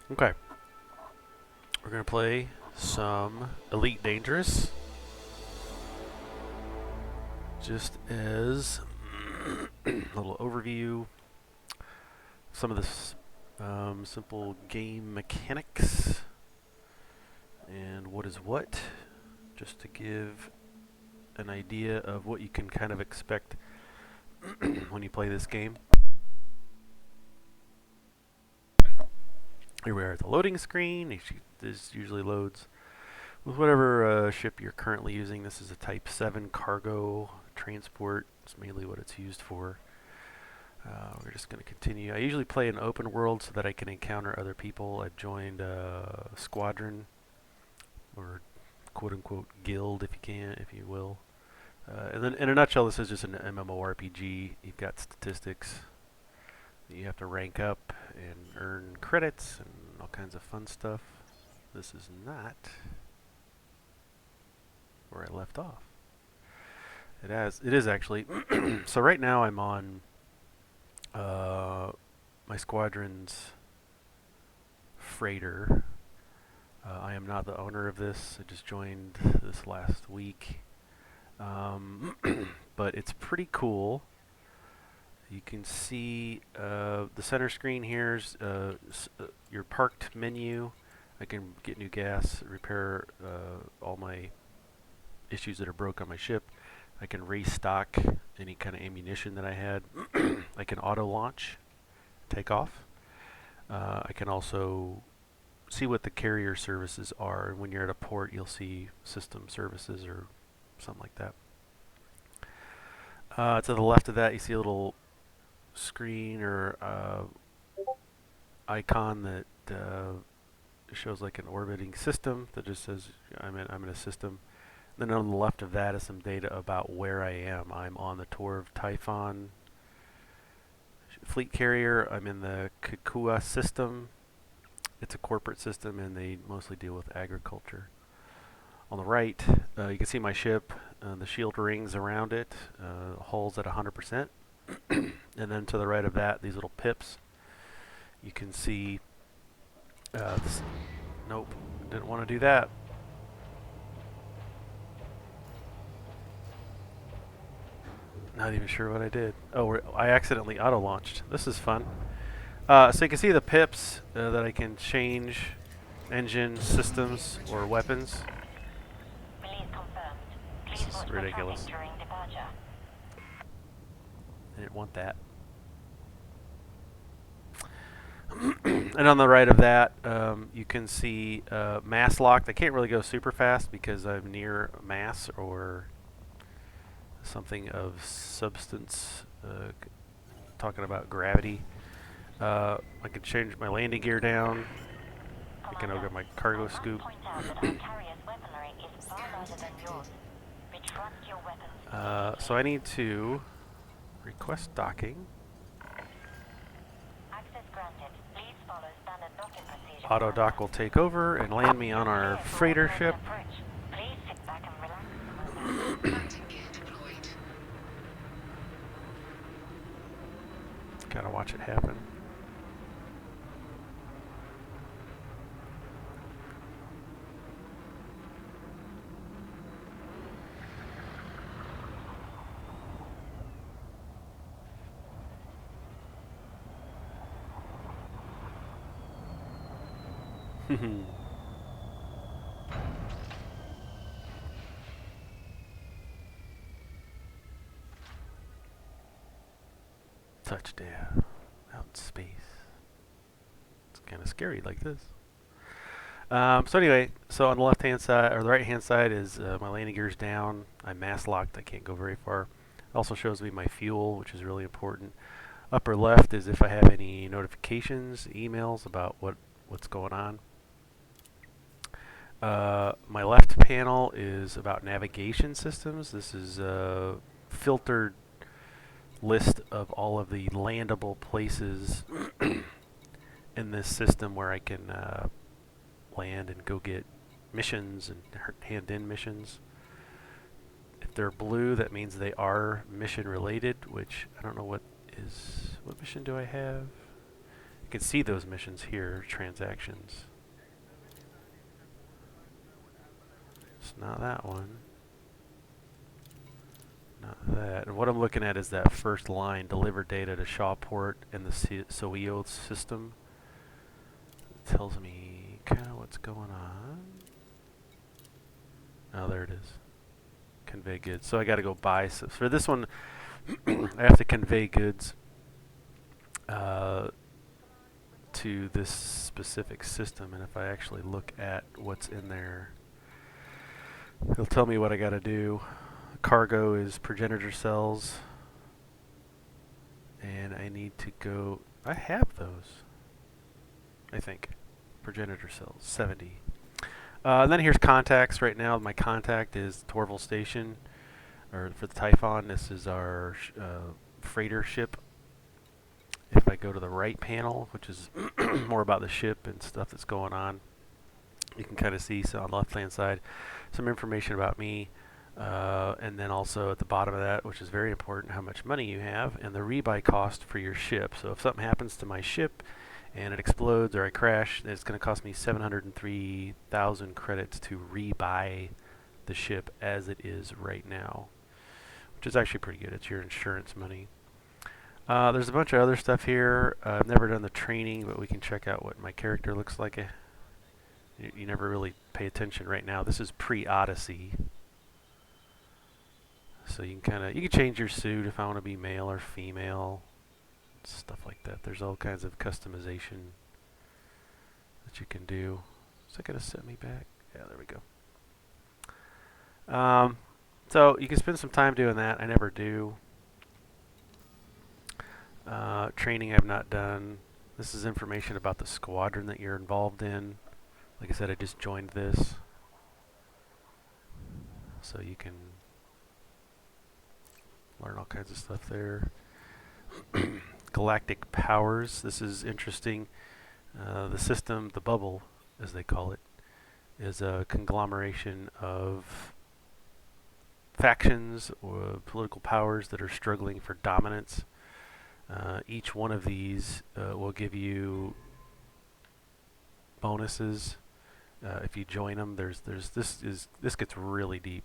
Okay, we're gonna play some Elite Dangerous, just as a little overview. Some of this simple game mechanics and what is what, just to give an idea of what you can kind of expect when you play this game. Here we are at the loading screen. This usually loads with whatever ship you're currently using. This is a Type 7 cargo transport. It's mainly what it's used for. We're just going to continue. I usually play in open world so that I can encounter other people. I've joined a squadron, or quote-unquote guild, if you will. And then, in a nutshell, this is just an MMORPG. You've got statistics that you have to rank up and earn credits and all kinds of fun stuff. This is not where I left off. It is actually. So right now I'm on my squadron's freighter. I am not the owner of this. I just joined this last week. But it's pretty cool. You can see the center screen here's your parked menu. I can get new gas, repair all my issues that are broke on my ship. I can restock any kind of ammunition that I had. I can auto launch, take off. I can also see what the carrier services are. When you're at a port, you'll see system services or something like that. To the left of that, you see a little screen or icon that shows like an orbiting system that just says I'm in a system. Then on the left of that is some data about where I am. I'm on the Torv Typhon fleet carrier. I'm in the Kikua system. It's a corporate system, and they mostly deal with agriculture. On the right, you can see my ship. The shield rings around it. Hull's at 100%. And then to the right of that, these little pips. You can see. Nope, didn't want to do that. Not even sure what I did. Oh, I accidentally auto-launched. This is fun. So you can see the pips that I can change engine systems or weapons. This is ridiculous. I didn't want that. And on the right of that, you can see mass locked. I can't really go super fast because I'm near mass or something of substance, talking about gravity. I can change my landing gear down. I can open my cargo scoop. So I need to request docking. Auto dock will take over and land me on our freighter ship. Gotta watch it happen. Touchdown out in space. It's kind of scary like this. So anyway, so on the left-hand side or the right-hand side is my landing gear's down. I'm mass locked. I can't go very far. It also shows me my fuel, which is really important. Upper left is if I have any notifications, emails about what's going on. My left panel is about navigation systems. This is a filtered list of all of the landable places in this system where I can land and go get missions and hand in missions. If they're blue, that means they are mission related, which I don't know what mission do I have? You can see those missions here, transactions. It's not that one. Not that. And what I'm looking at is that first line, deliver data to Shawport in the SOEO system. It tells me kind of what's going on. Oh, there it is. Convey goods. So I got to go buy. So for this one, I have to convey goods to this specific system. And if I actually look at what's in there, it'll tell me what I got to do. Cargo is progenitor cells. And I need to go. I have those, I think. Progenitor cells, 70. And then here's contacts. Right now, my contact is Torval Station, or for the Typhon. This is our freighter ship. If I go to the right panel, which is more about the ship and stuff that's going on, you can kind of see, so on the left-hand side, some information about me. And then also at the bottom of that, which is very important, how much money you have and the rebuy cost for your ship. So if something happens to my ship and it explodes or I crash, it's going to cost me 703,000 credits to rebuy the ship as it is right now, which is actually pretty good. It's your insurance money. There's a bunch of other stuff here. I've never done the training, but we can check out what my character looks like. You never really pay attention right now. This is pre-Odyssey. So you can change your suit if I want to be male or female, stuff like that. There's all kinds of customization that you can do. Is that gonna set me back? Yeah, there we go. So you can spend some time doing that. I never do. Training I've not done. This is information about the squadron that you're involved in. Like I said, I just joined this, so you can learn all kinds of stuff there. Galactic powers. This is interesting. The system, the bubble, as they call it, is a conglomeration of factions or political powers that are struggling for dominance. Each one of these will give you bonuses if you join them. This gets really deep.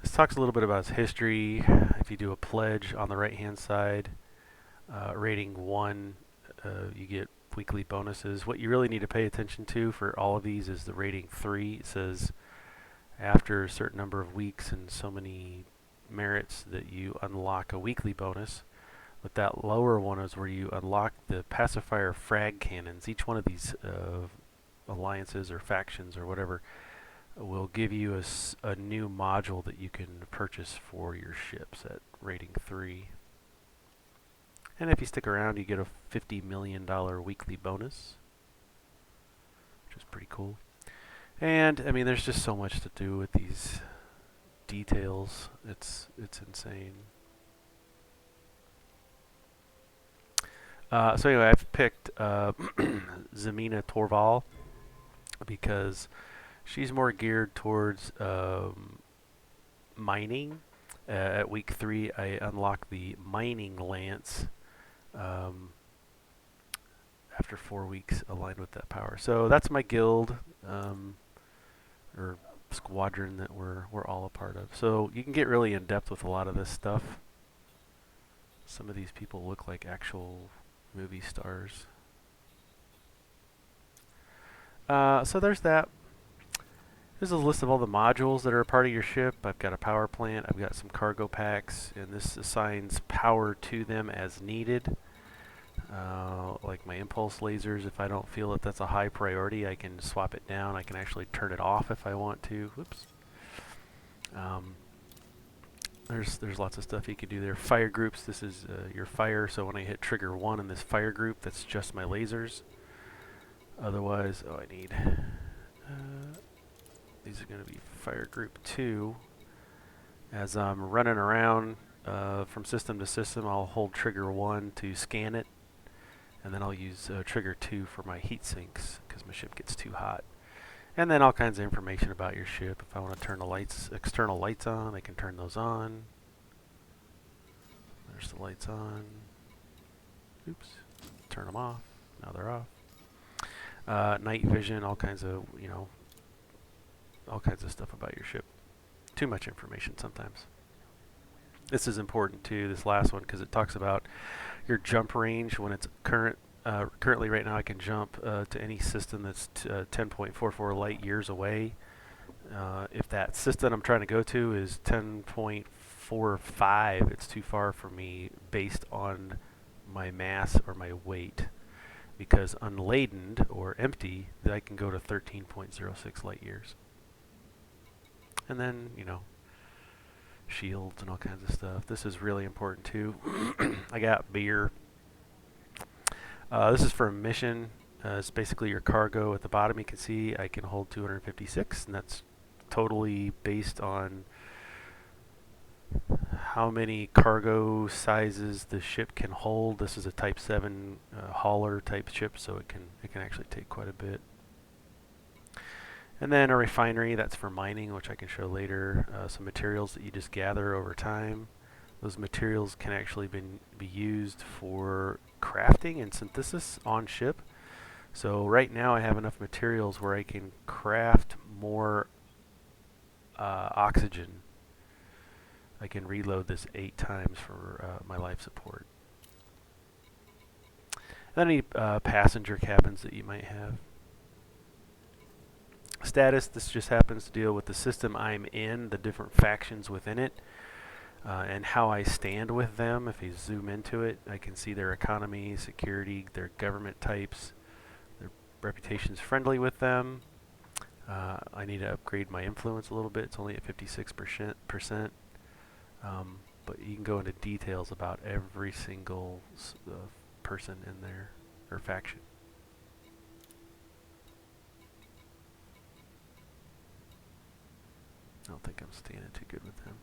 This talks a little bit about its history. If you do a pledge on the right-hand side, rating 1, you get weekly bonuses. What you really need to pay attention to for all of these is the rating 3. It says after a certain number of weeks and so many merits that you unlock a weekly bonus. But that lower one is where you unlock the pacifier frag cannons. Each one of these alliances or factions or whatever will give you a new module that you can purchase for your ships at rating 3. And if you stick around, you get a $50 million weekly bonus, which is pretty cool. And I mean, there's just so much to do with these details. It's insane. So anyway, I've picked Zemina Torval because she's more geared towards mining. At week 3, I unlock the mining lance after 4 weeks aligned with that power. So that's my guild or squadron that we're all a part of. So you can get really in depth with a lot of this stuff. Some of these people look like actual movie stars. So there's that. This is a list of all the modules that are a part of your ship. I've got a power plant, I've got some cargo packs, and this assigns power to them as needed. Like my impulse lasers, if I don't feel that that's a high priority, I can swap it down. I can actually turn it off if I want to. Whoops. There's lots of stuff you can do there. Fire groups, this is your fire, so when I hit trigger 1 in this fire group, that's just my lasers. Otherwise, I need... these are going to be fire group 2. As I'm running around from system to system, I'll hold trigger 1 to scan it, and then I'll use trigger 2 for my heat sinks because my ship gets too hot. And then all kinds of information about your ship. If I want to turn the lights, external lights on, I can turn those on. There's the lights on. Oops. Turn them off. Now they're off. Night vision, all kinds of, all kinds of stuff about your ship. Too much information sometimes. This is important too, this last one, because it talks about your jump range when it's currently right now I can jump to any system that's 10.44 light years away. If that system I'm trying to go to is 10.45, it's too far for me based on my mass or my weight. Because unladen or empty, I can go to 13.06 light years. And then, shields and all kinds of stuff. This is really important too. I got beer. This is for a mission. It's basically your cargo. At the bottom you can see I can hold 256, and that's totally based on how many cargo sizes the ship can hold. This is a Type 7 hauler type ship, so it can actually take quite a bit. And then a refinery, that's for mining, which I can show later. Some materials that you just gather over time. Those materials can actually be used for crafting and synthesis on ship. So right now I have enough materials where I can craft more oxygen. I can reload this 8 times for my life support. And any passenger cabins that you might have. Status, this just happens to deal with the system I'm in, the different factions within it, and how I stand with them. If you zoom into it, I can see their economy, security, their government types, their reputation's friendly with them. I need to upgrade my influence a little bit. It's only at 56%. But you can go into details about every single person in there, or faction. I don't think I'm standing too good with them.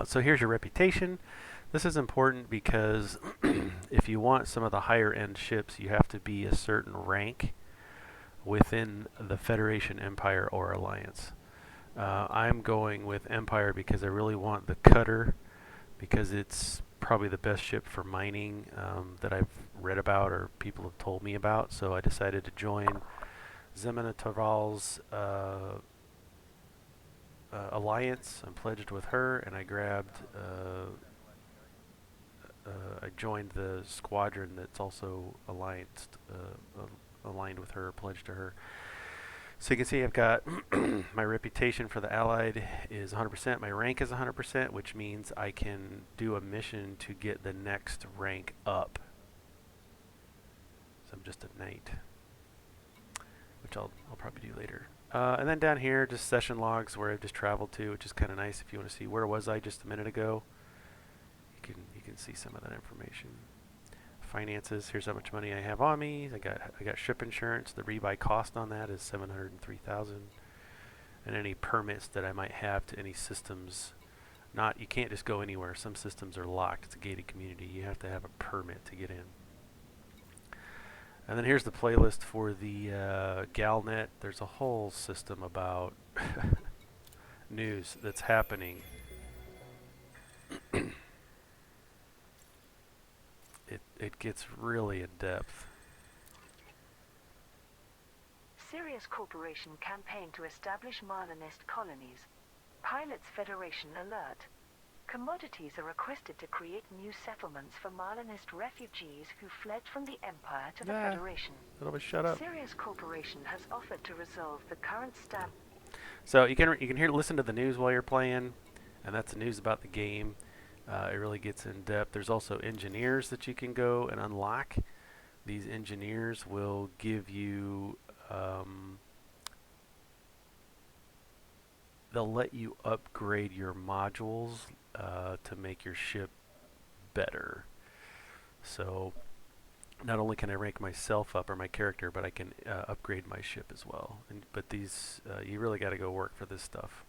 So here's your reputation. This is important because if you want some of the higher end ships, you have to be a certain rank within the Federation, Empire, or Alliance. I'm going with Empire because I really want the cutter, because it's probably the best ship for mining that I've read about or people have told me about. So I decided to join Zemina Taval's Alliance. I'm pledged with her, and I grabbed I joined the squadron that's also aligned with her, pledged to her. So you can see I've got my reputation for the Allied is 100%. My rank is 100%, which means I can do a mission to get the next rank up. So I'm just a knight, which I'll probably do later. And then down here, just session logs where I've just traveled to, which is kind of nice if you want to see where was I just a minute ago. You can see some of that information. Finances, here's how much money I have on me. I got ship insurance. The rebuy cost on that is $703,000. And any permits that I might have to any systems. You can't just go anywhere. Some systems are locked. It's a gated community. You have to have a permit to get in. And then here's the playlist for the Galnet. There's a whole system about news that's happening. It gets really in depth. Sirius Corporation campaign to establish Marlinist colonies. Pilots Federation alert. Commodities are requested to create new settlements for Marlinist refugees who fled from the Empire to the Federation. Shut up. Sirius Corporation has offered to resolve the current stamp. So you can listen to the news while you're playing, and that's the news about the game. It really gets in depth. There's also engineers that you can go and unlock. These engineers will give you, they'll let you upgrade your modules to make your ship better. So not only can I rank myself up or my character, but I can upgrade my ship as well. But these, you really got to go work for this stuff.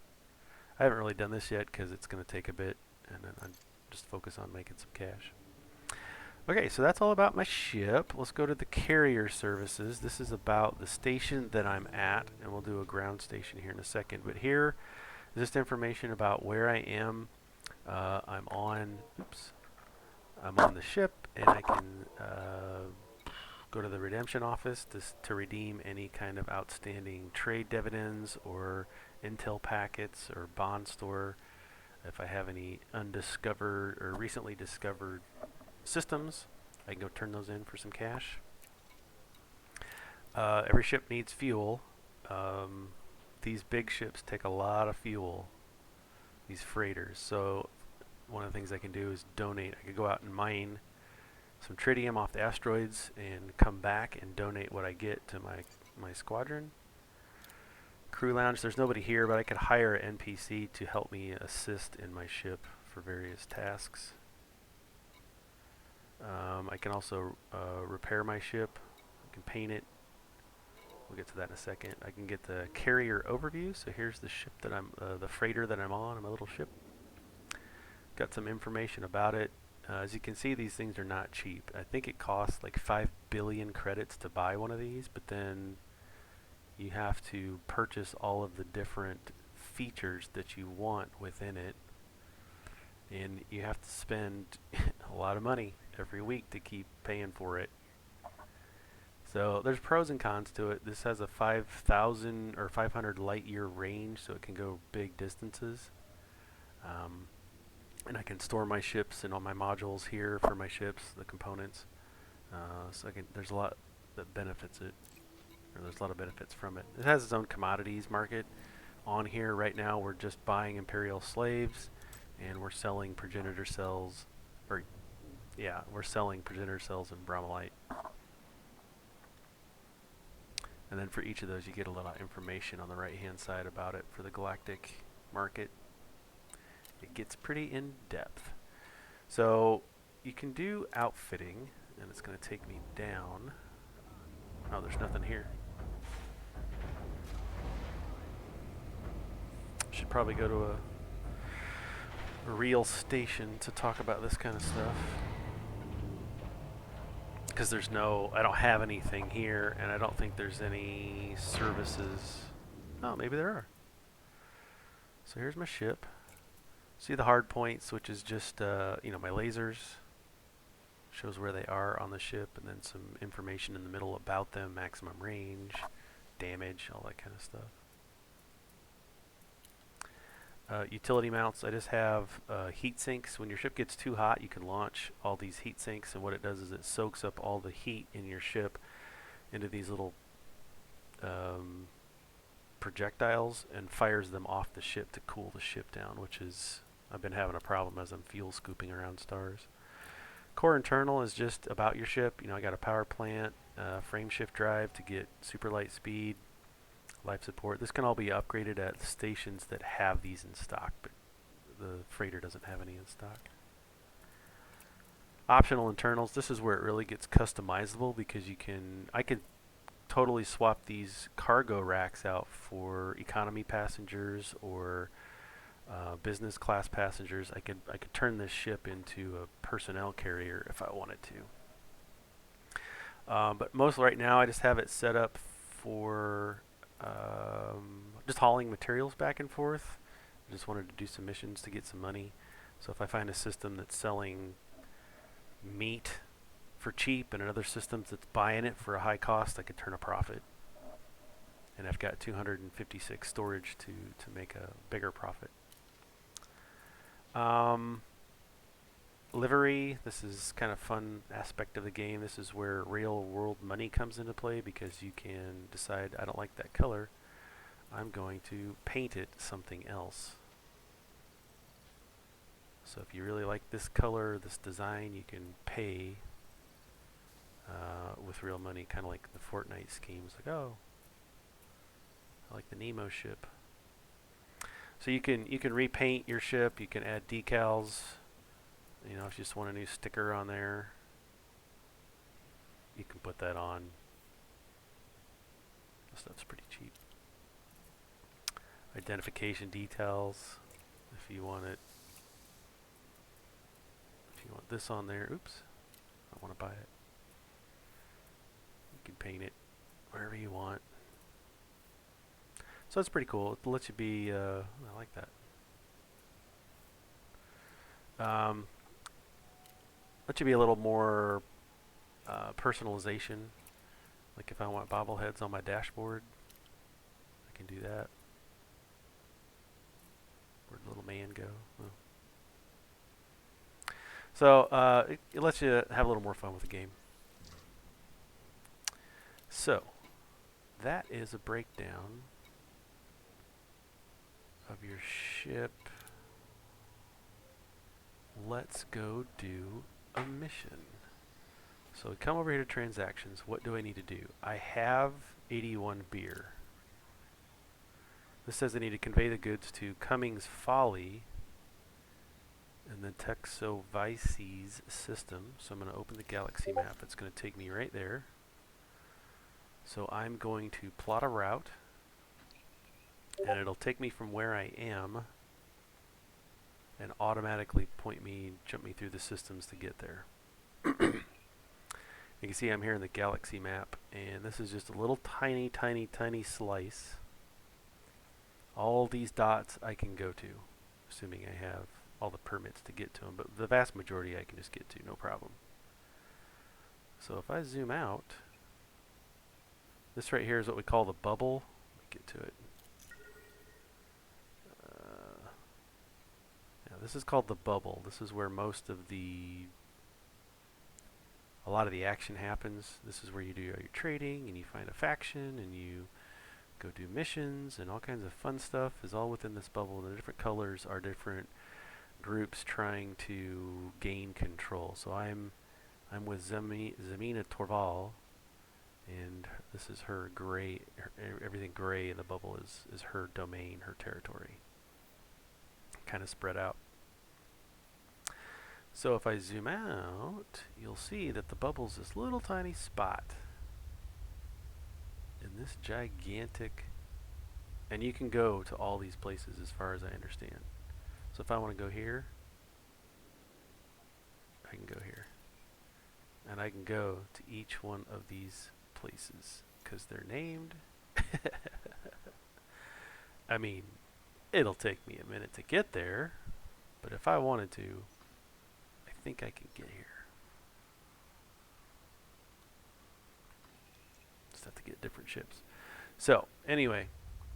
I haven't really done this yet because it's going to take a bit, and then I'm just focus on making some cash. Okay, so that's all about my ship. Let's go to the carrier services. This is about the station that I'm at, and we'll do a ground station here in a second. But here is just information about where I am. I'm on, I'm on the ship, and I can go to the redemption office to redeem any kind of outstanding trade dividends or intel packets or bond store. If I have any undiscovered or recently discovered systems, I can go turn those in for some cash. Every ship needs fuel. Um, these big ships take a lot of fuel, these freighters. So one of the things I can do is donate. I could go out and mine some tritium off the asteroids and come back and donate what I get to my squadron. Crew lounge, there's nobody here, but I could hire an NPC to help me assist in my ship for various tasks. I can also repair my ship. I can paint it. We'll get to that in a second. I can get the carrier overview. So here's the ship that the freighter that I'm on, my little ship. Got some information about it. As you can see, these things are not cheap. I think it costs like 5 billion credits to buy one of these, but then you have to purchase all of the different features that you want within it, and you have to spend a lot of money every week to keep paying for it. So there's pros and cons to it. This has a 5,000 or 500 light year range, so it can go big distances. Um, and I can store my ships and all my modules here for my ships, the components. So there's a lot that benefits it, or there's a lot of benefits from it. It has its own commodities market. On here right now, we're just buying Imperial slaves, and we're selling progenitor cells, or yeah, we're selling progenitor cells and bromolite. And then for each of those, you get a lot of information on the right-hand side about it for the galactic market. It gets pretty in-depth. So you can do outfitting, and it's going to take me down. Oh, there's nothing here. Should probably go to a real station to talk about this kind of stuff. Because I don't have anything here, and I don't think there's any services. Oh, maybe there are. So here's my ship. See the hard points, which is just, my lasers. Shows where they are on the ship, and then some information in the middle about them, maximum range, damage, all that kind of stuff. Utility mounts, I just have heat sinks. When your ship gets too hot, you can launch all these heat sinks, and what it does is it soaks up all the heat in your ship into these little projectiles and fires them off the ship to cool the ship down, which is, I've been having a problem as I'm fuel scooping around stars. Core internal is just about your ship. I got a power plant, frame shift drive to get super light speed, life support. This can all be upgraded at stations that have these in stock, but the freighter doesn't have any in stock. Optional internals, this is where it really gets customizable, because I could totally swap these cargo racks out for economy passengers or business class passengers. I could turn this ship into a personnel carrier if I wanted to. But most right now, I just have it set up for just hauling materials back and forth. I just wanted to do some missions to get some money. So if I find a system that's selling meat for cheap and another system that's buying it for a high cost, I could turn a profit. And I've got 256 storage to make a bigger profit. Livery, this is kind of fun aspect of the game. This is where real world money comes into play, because you can decide, I don't like that color, I'm going to paint it something else. So if you really like this color, this design, you can pay with real money, kind of like the Fortnite schemes. Like, oh, I like the Nemo ship. So you can repaint your ship. You can add decals. If you just want a new sticker on there, you can put that on. This stuff's pretty cheap. Identification details, if you want it. If you want this on there, oops, I want to buy it. You can paint it wherever you want. So that's pretty cool. It lets you be, I like that. let you be a little more personalization. Like if I want bobbleheads on my dashboard, I can do that. Where'd the little man go? Oh. So it lets you have a little more fun with the game. So that is a breakdown of your ship. Let's go do a mission. So we come over here to transactions. What do I need to do? I have 81 beer. This says I need to convey the goods to Cummings Folly in the Texovices system. So I'm going to open the galaxy map. It's going to take me right there. So I'm going to plot a route, and it'll take me from where I am and automatically jump me through the systems to get there. You can see I'm here in the galaxy map, and this is just a little tiny, tiny, tiny slice. All these dots I can go to, assuming I have all the permits to get to them, but the vast majority I can just get to, no problem. So if I zoom out, this right here is what we call the bubble. Let me get to it. Yeah, this is called the bubble. This is where a lot of the action happens. This is where you do your trading, and you find a faction, and you go do missions, and all kinds of fun stuff is all within this bubble. The different colors are different groups trying to gain control. So I'm with Zemina Torval, and this is her gray. Everything gray in the bubble is her domain, her territory. Kind of spread out. So if I zoom out, you'll see that the bubble's this little tiny spot in this gigantic, and you can go to all these places as far as I understand. So if I want to go here, I can go here. And I can go to each one of these places because they're named. I mean, it'll take me a minute to get there, but if I wanted to, I think I can get here. Just have to get different ships. So anyway,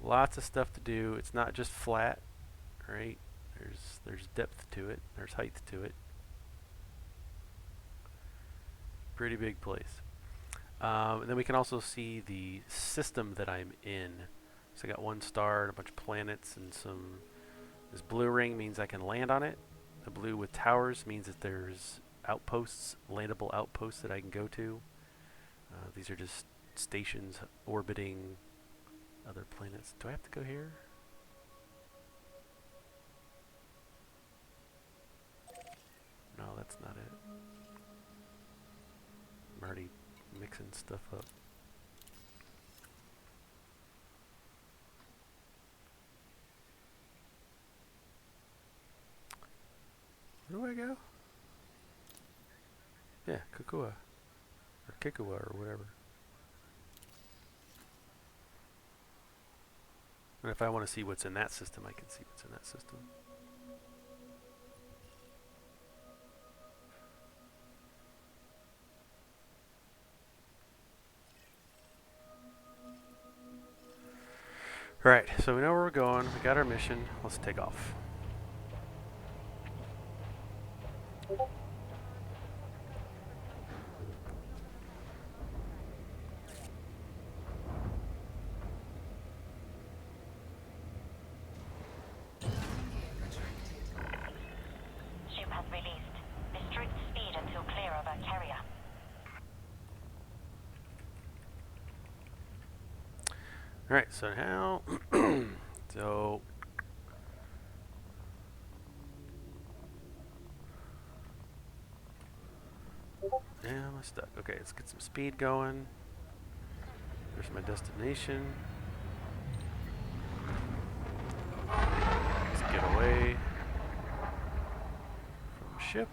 lots of stuff to do. It's not just flat, right? There's depth to it. There's height to it. Pretty big place. And then we can also see the system that I'm in. So I got 1 star and a bunch of planets and some. This blue ring means I can land on it. The blue with towers means that there's outposts, landable outposts that I can go to. These are just stations orbiting other planets. Do I have to go here? No, that's not it. I'm already mixing stuff up. Where do I go? Yeah, Kukua. Or Kikua or whatever. And if I want to see what's in that system, I can see what's in that system. Alright, so we know where we're going. We got our mission. Let's take off. Ship has released. Restrict speed until clear of our carrier. Alright, so now so yeah, I'm stuck. Okay, let's get some speed going. There's my destination. Let's get away from ship.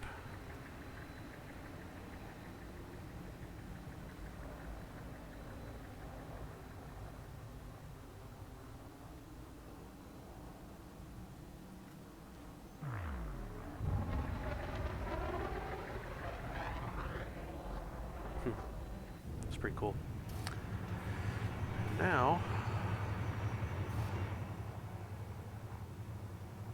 pretty cool. Now,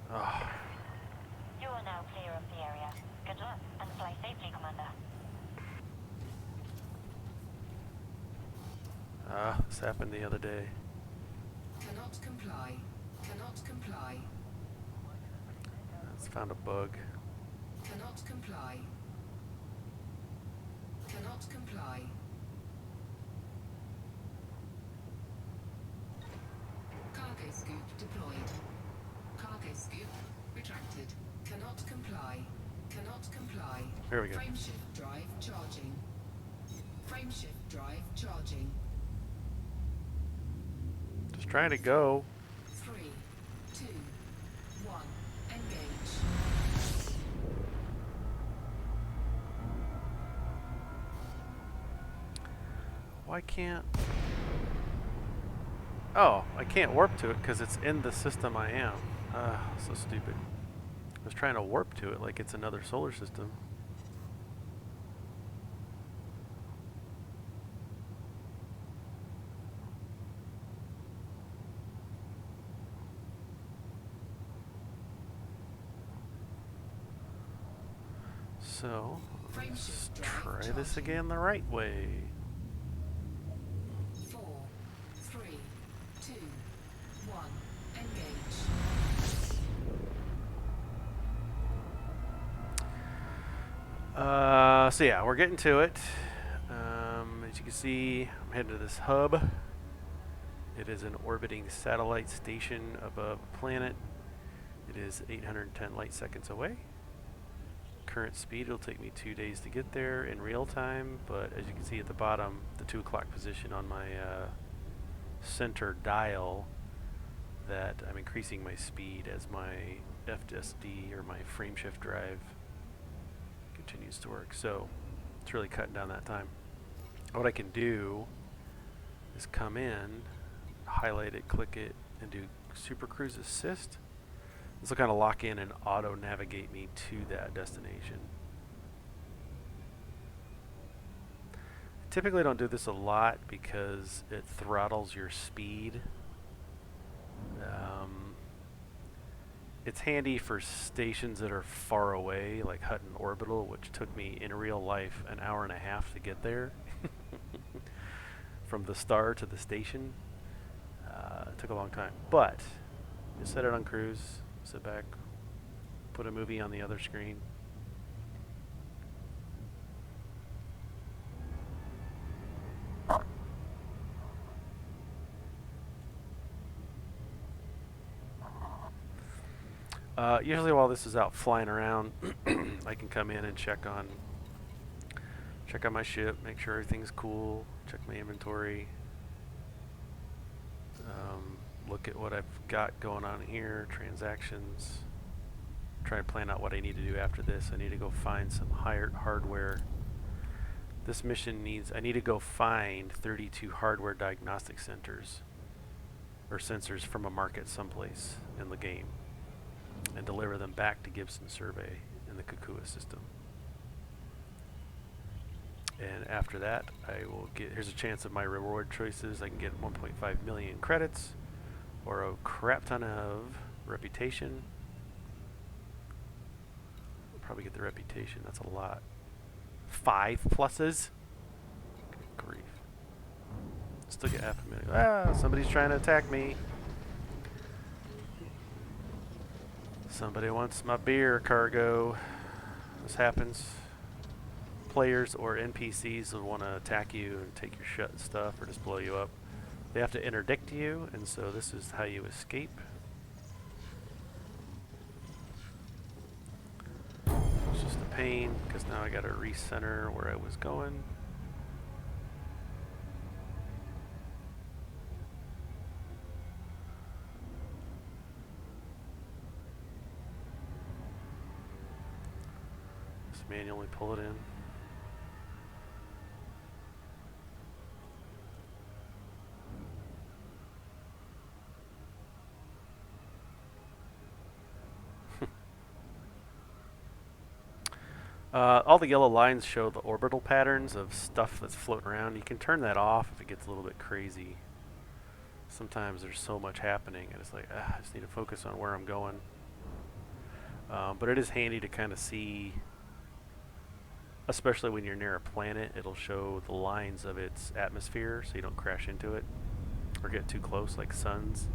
You are now clear of the area. Good luck and fly safely, Commander. this happened the other day. Cannot comply. Cannot comply. Let's found a bug. Cannot comply. Cannot comply. Cargo scoop deployed. Cargo scoop retracted. Cannot comply. Cannot comply. There we go. Frameshift drive charging. Frameshift drive charging. Just trying to go. 3, 2, 1. Engage. Why can't... Oh, I can't warp to it because it's in the system I am. So stupid. I was trying to warp to it like it's another solar system. So, let's try this again the right way. 4, 3, 2, 1. Engage. So yeah, we're getting to it. As you can see, I'm heading to this hub. It is an orbiting satellite station above a planet. It is 810 light seconds away. Current speed, it'll take me 2 days to get there in real time, but as you can see at the bottom, the 2 o'clock position on my center dial, that I'm increasing my speed as my FSD or my frameshift drive continues to work. So it's really cutting down that time. What I can do is come in, highlight it, click it, and do Super Cruise Assist. This will kind of lock in and auto navigate me to that destination. Typically I don't do this a lot because it throttles your speed. It's handy for stations that are far away, like Hutton Orbital, which took me in real life an hour and a half to get there. From the star to the station. It took a long time. But, just set it on cruise, sit back, put a movie on the other screen. Usually while this is out flying around, I can come in and check on my ship, make sure everything's cool, check my inventory, look at what I've got going on here, transactions, try and plan out what I need to do after this. I need to go find some hardware. This mission needs, I need to go find 32 hardware diagnostic centers, or sensors from a market someplace in the game, and deliver them back to Gibson Survey in the Kukua system. And after that, I will get, here's a chance of my reward choices. I can get 1.5 million credits, or a crap ton of reputation. I'll probably get the reputation, that's a lot. 5 pluses? Good grief. Still get half a million. Ah, somebody's trying to attack me. Somebody wants my beer cargo. This happens. Players or NPCs will want to attack you and take your stuff or just blow you up. They have to interdict you, and so this is how you escape. It's just a pain because now I got to recenter where I was going. Just manually pull it in. All the yellow lines show the orbital patterns of stuff that's floating around. You can turn that off if it gets a little bit crazy. Sometimes there's so much happening, and it's like, I just need to focus on where I'm going. But it is handy to kind of see, especially when you're near a planet, it'll show the lines of its atmosphere so you don't crash into it or get too close, like suns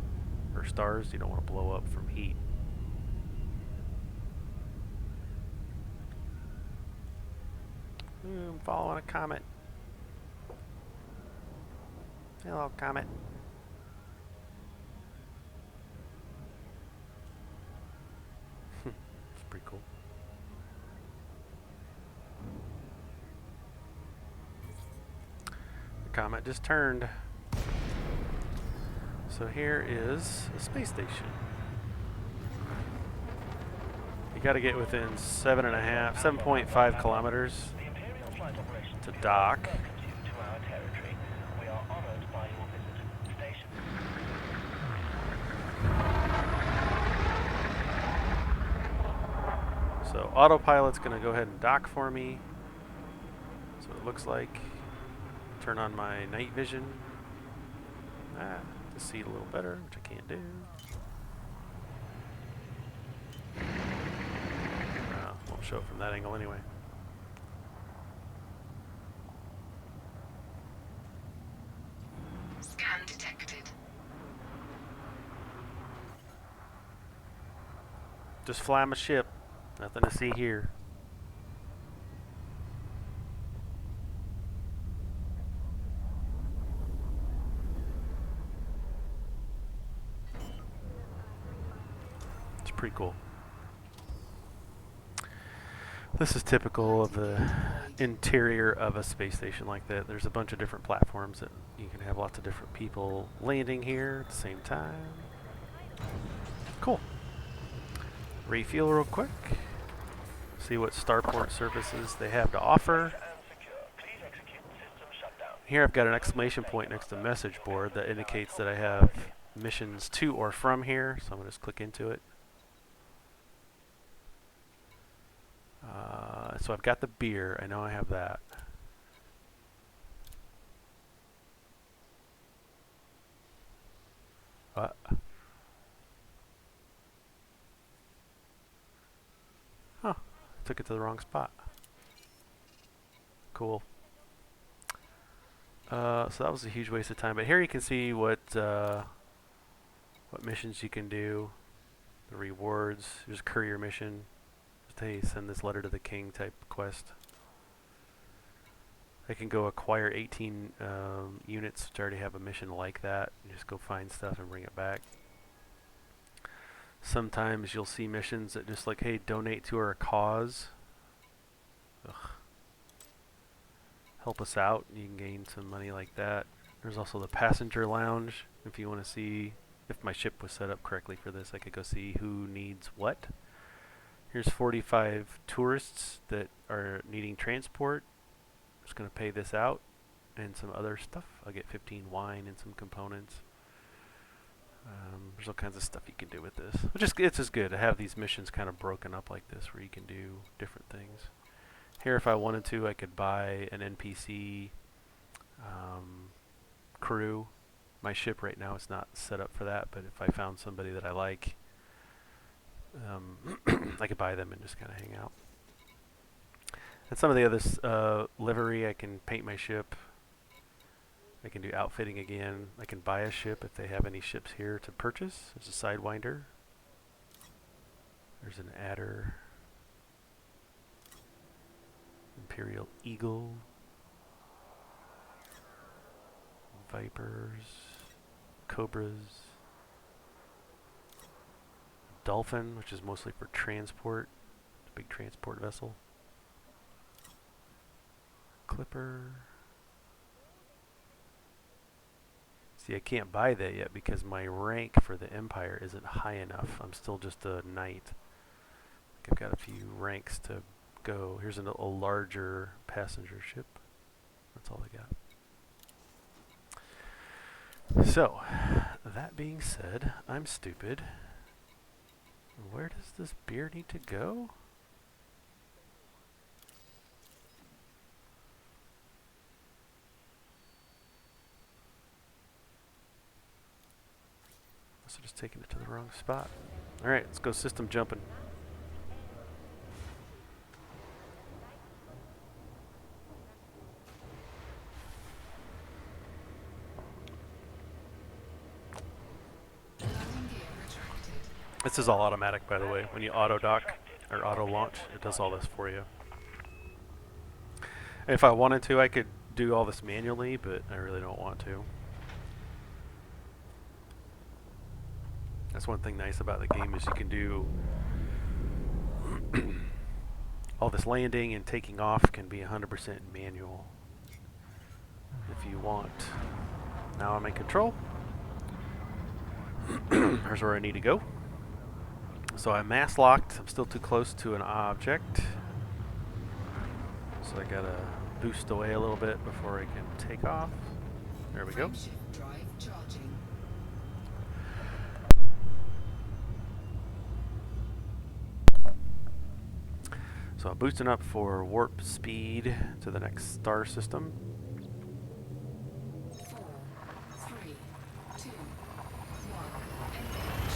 or stars. You don't want to blow up from heat. I'm following a comet. Hello, comet. It's pretty cool. The comet just turned. So here is a space station. You got to get within 7.5 kilometers to dock. So autopilot's going to go ahead and dock for me. That's what it looks like. Turn on my night vision to see it a little better, which I can't do. Won't show it from that angle anyway. Scan detected. Just fly my ship. Nothing to see here. It's pretty cool. This is typical of the interior of a space station like that. There's a bunch of different platforms that you can have lots of different people landing here at the same time. Cool. Refuel real quick. See what starport services they have to offer. Here I've got an exclamation point next to message board that indicates that I have missions to or from here. So I'm going to just click into it. So I've got the beer. I know I have that. What? Huh. Took it to the wrong spot. Cool. So that was a huge waste of time. But here you can see what missions you can do. The rewards. There's a courier mission. Hey, send this letter to the king type quest. I can go acquire 18 units which already have a mission like that. And just go find stuff and bring it back. Sometimes you'll see missions that just like, hey, donate to our cause. Ugh. Help us out. You can gain some money like that. There's also the passenger lounge. If you want to see if my ship was set up correctly for this, I could go see who needs what. Here's 45 tourists that are needing transport. I'm just going to pay this out and some other stuff. I'll get 15 wine and some components. There's all kinds of stuff you can do with this. It's just good to have these missions kind of broken up like this where you can do different things. Here, if I wanted to, I could buy an NPC crew. My ship right now is not set up for that, but if I found somebody that I like, I could buy them and just kind of hang out. And some of the other livery, I can paint my ship. I can do outfitting again. I can buy a ship if they have any ships here to purchase. There's a Sidewinder. There's an Adder. Imperial Eagle. Vipers. Cobras. Dolphin, which is mostly for transport. It's a big transport vessel. Clipper. See, I can't buy that yet because my rank for the Empire isn't high enough. I'm still just a knight. I've got a few ranks to go. Here's a larger passenger ship. That's all I got. So, that being said, I'm stupid. Where does this beer need to go? Must have just taken it to the wrong spot. Alright, let's go system jumping. Landing gear retracted. This is all automatic, by the way. When you auto dock or auto launch, it does all this for you. If I wanted to, I could do all this manually, but I really don't want to. That's one thing nice about the game is you can do all this landing and taking off can be 100% manual if you want. Now I'm in control. Here's where I need to go. So I'm mass locked. I'm still too close to an object. So I gotta boost away a little bit before I can take off. There we go. Frameshift drive charging. So I'm boosting up for warp speed to the next star system. 4, 3, 2, 1. Engage.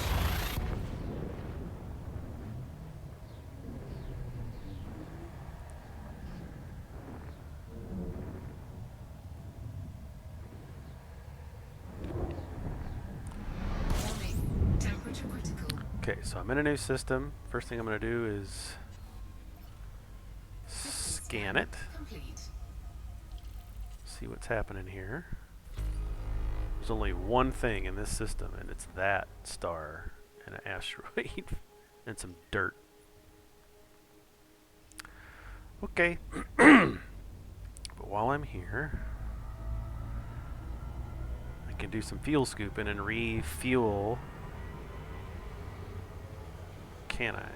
Warning. Temperature critical. Okay, so I'm in a new system. First thing I'm going to do is scan it, Complete. see what's happening here. There's only one thing in this system, and it's that star and an asteroid and some dirt. Okay. But while I'm here, I can do some fuel scooping and refuel. Can I?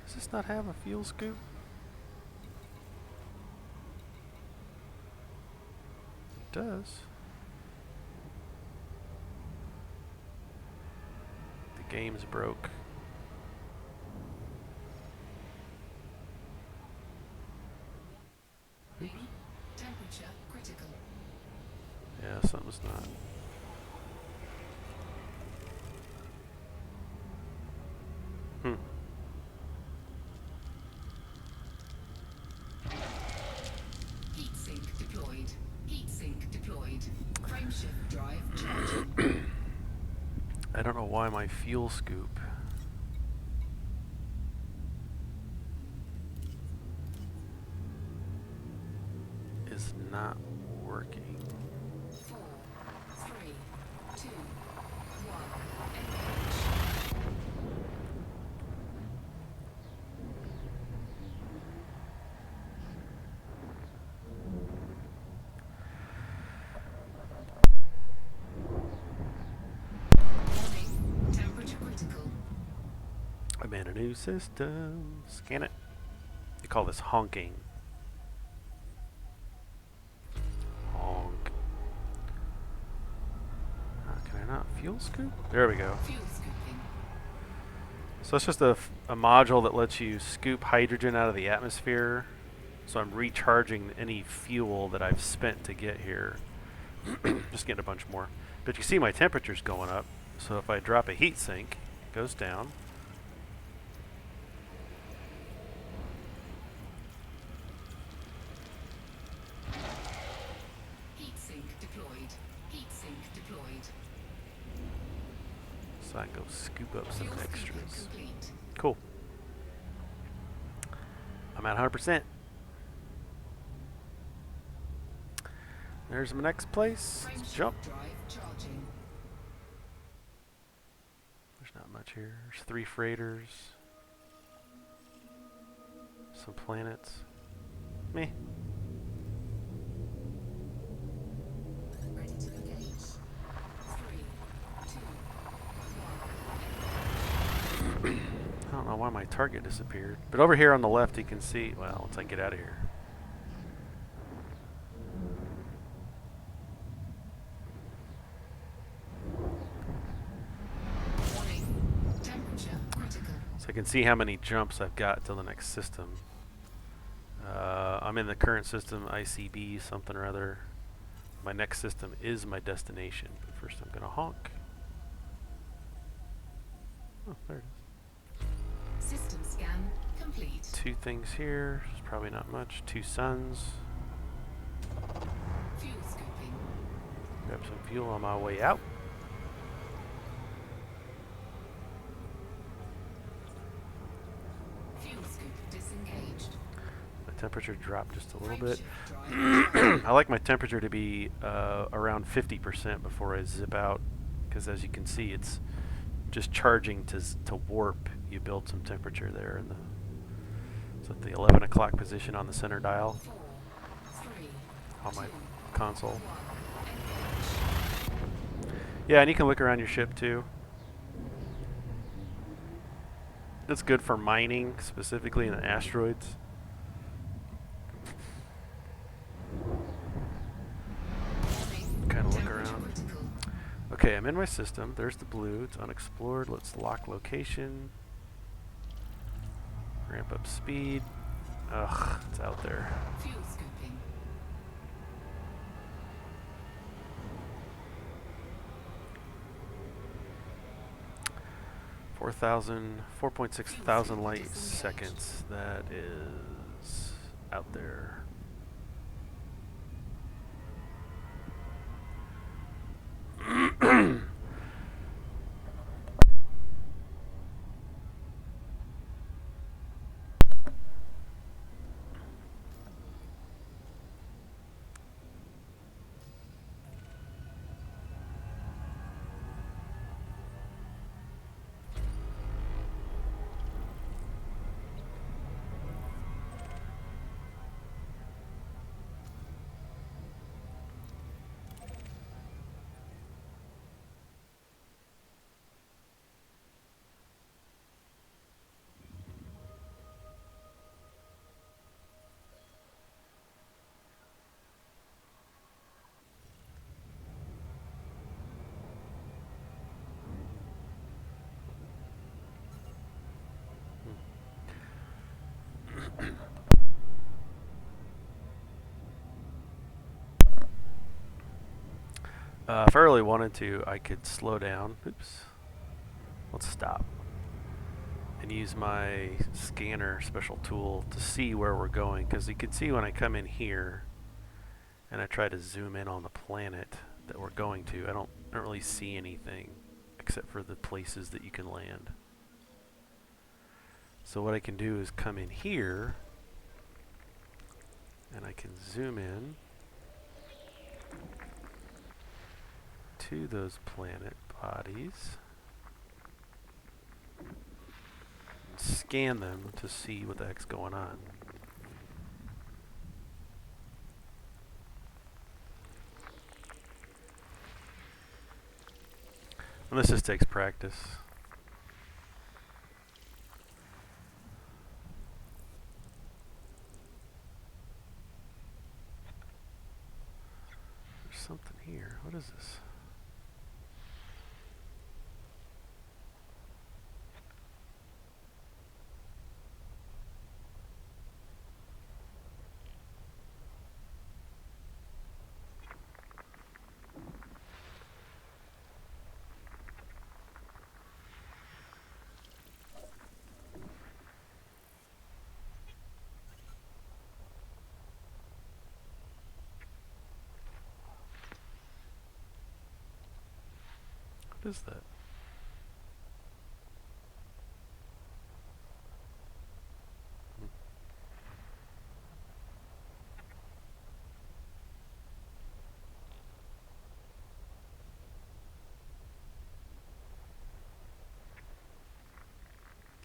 Does this not have a fuel scoop? It does. The game's broke. Warning. Temperature critical. Yeah, something's not. Hmm. Heatsink deployed. Heatsink deployed. Frameshift drive charging. I don't know why my fuel scoop is not working. 4, 3, 2, 1. Engage. Warning. Temperature critical. I'm in a new system. Scan it. They call this honking. Honk. Can I not fuel scoop? There we go. Fuel scooping. So it's just a module that lets you scoop hydrogen out of the atmosphere. So I'm recharging any fuel that I've spent to get here. Just getting a bunch more. But you see my temperature's going up. So if I drop a heat sink, it goes down. Heatsink deployed. Heatsink deployed. So I can go scoop up some Fuel scooping extras. complete. Cool. I'm at 100%. There's my next place. Let's Frameshift jump. drive charging. There's not much here. There's 3 freighters. Some planets. Meh. Ready to engage. 3, 2, 1. I don't know why my target disappeared. But over here on the left you can see, well, once I get out of here. Warning. Temperature critical. So I can see how many jumps I've got to the next system. I'm in the current system, ICB something or other. my next system is my destination. But first I'm gonna honk. Oh, there it is. System scan complete. 2 things here. It's probably not much. 2 suns. Fuel scooping. Grab some fuel on my way out. Fuel scoop disengaged. My temperature dropped just a little bit. Frameshift drive. I like my temperature to be around 50% before I zip out, because as you can see, it's just charging to warp. You build some temperature there in the it's at the 11 o'clock position on the center dial 4, 3, on my 2, console. 1. Engage. Yeah, and you can look around your ship too. It's good for mining, specifically in the asteroids. Warning. Kind of look Temperature around. critical. Okay, I'm in my system. There's the blue. It's unexplored. Let's lock location. Ramp up speed. Ugh, it's out there. Fuel scooping. 4.6 thousand light seconds. That is out there. If I really wanted to, I could slow down. Oops. Let's stop. And use my scanner special tool to see where we're going. Because you can see when I come in here and I try to zoom in on the planet that we're going to, I don't really see anything except for the places that you can land. So what I can do is come in here and I can zoom in to those planet bodies and scan them to see what the heck's going on. And this just takes practice. There's something here. What is this? What is that?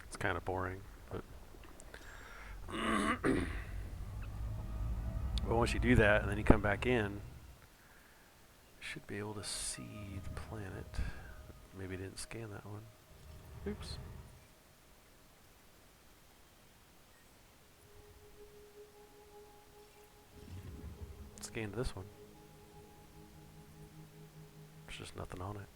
It's kind of boring, but but once you do that and then you come back in, you should be able to see the planet. Maybe I didn't scan that one. Oops. Scanned this one. There's just nothing on it.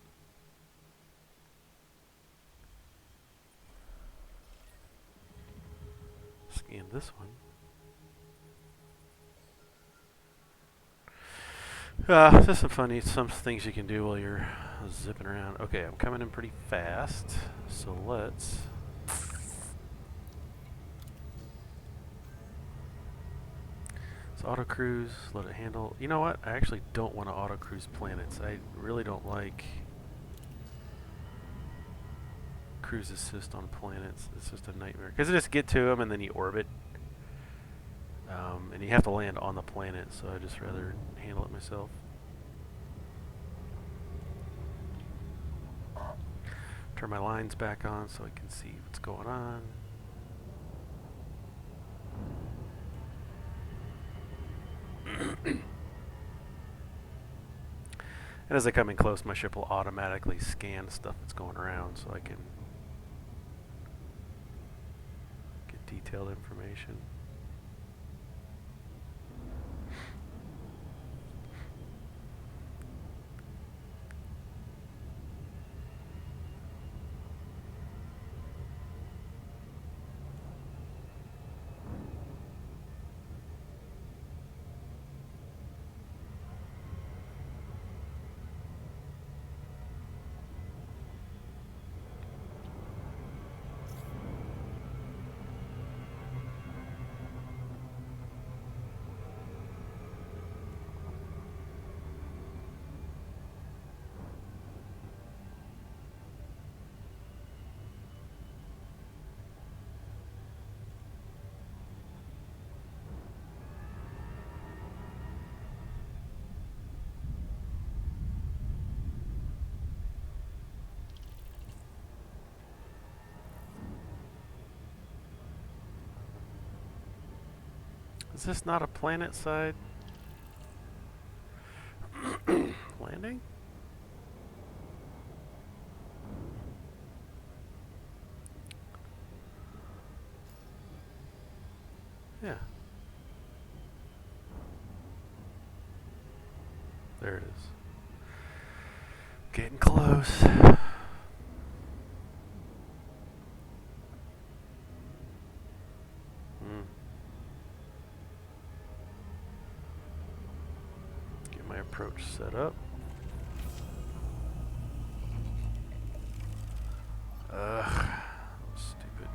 Scanned this one. There's some things you can do while you're zipping around. Okay, I'm coming in pretty fast, so let's. So auto cruise, let it handle. You know what? I actually don't want to auto cruise planets. I really don't like cruise assist on planets. It's just a nightmare because you just get to them and then you orbit, and you have to land on the planet. So I just rather handle it myself. Turn my lines back on so I can see what's going on. And as I come in close, my ship will automatically scan stuff that's going around so I can get detailed information. Is this not a planet side landing? Yeah. There it is. Getting close. Get my approach set up. Ugh. Stupid.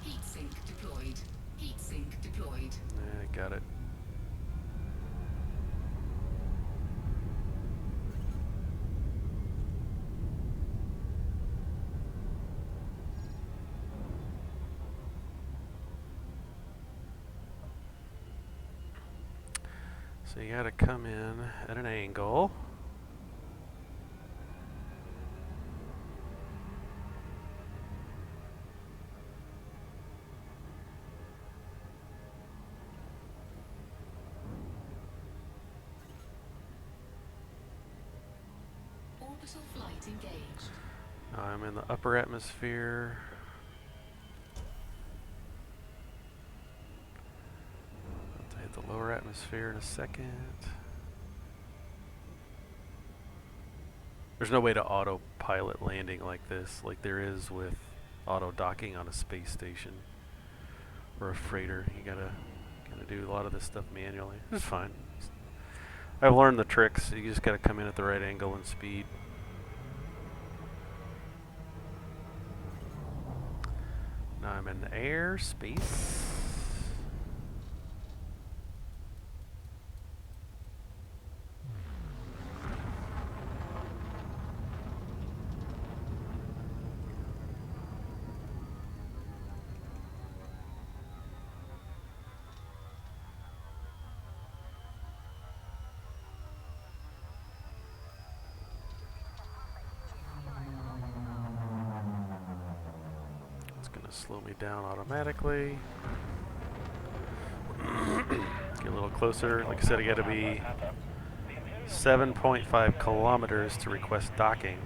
Heat sink deployed. Heat sink deployed. Got it. So you gotta come in at an angle. Orbital flight engaged. Now I'm in the upper atmosphere. I'll hit the lower atmosphere in a second. There's no way to autopilot landing like this, like there is with auto docking on a space station or a freighter. You gotta do a lot of this stuff manually. It's fine. I've learned the tricks. You just gotta come in at the right angle and speed. Now I'm in the air, space. Slow me down automatically. Get a little closer. Like I said, I got to be 7.5 kilometers to request docking.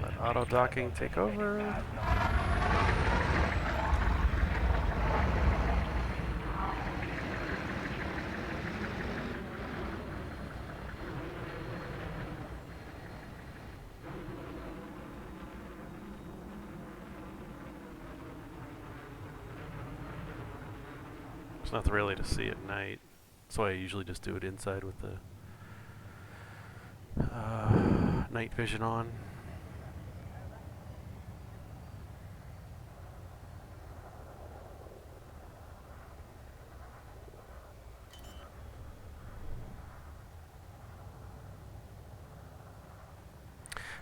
Let auto docking take over. There's nothing really to see at night. That's why I usually just do it inside with the night vision on.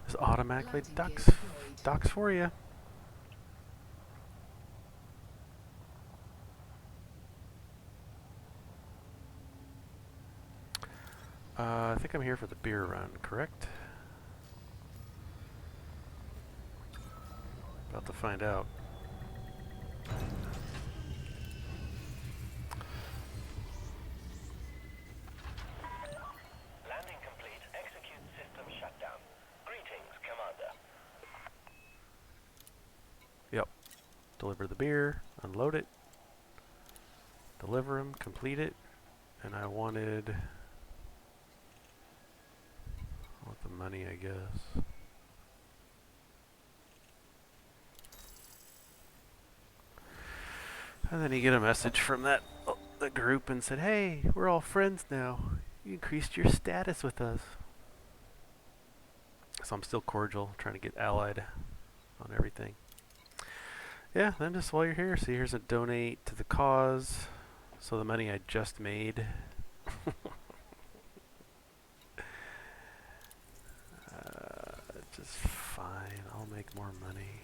Just automatically Landing gear docks deployed. for you. I think I'm here for the beer run, correct? About to find out. Landing complete. Execute system shutdown. Greetings, Commander. Yep. Deliver the beer, unload it, deliver them, complete it, and I want the money, I guess. And then you get a message from the group and said, "Hey, we're all friends now. You increased your status with us." So I'm still cordial, trying to get allied on everything. Yeah, then just while you're here, see, here's a donate to the cause. So the money I just made. Just fine. I'll make more money.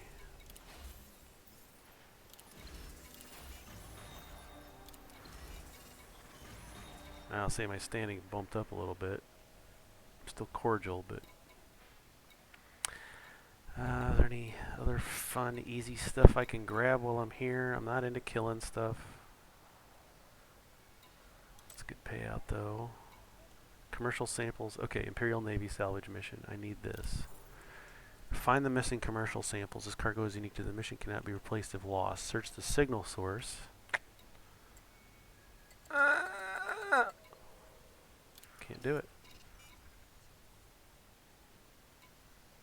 Now I'll say my standing bumped up a little bit. I'm still cordial, but is there any other fun, easy stuff I can grab while I'm here? I'm not into killing stuff. It's a good payout though. Commercial samples. Okay, Imperial Navy salvage mission. I need this. Find the missing commercial samples. This cargo is unique to the mission, cannot be replaced if lost. Search the signal source. Can't do it.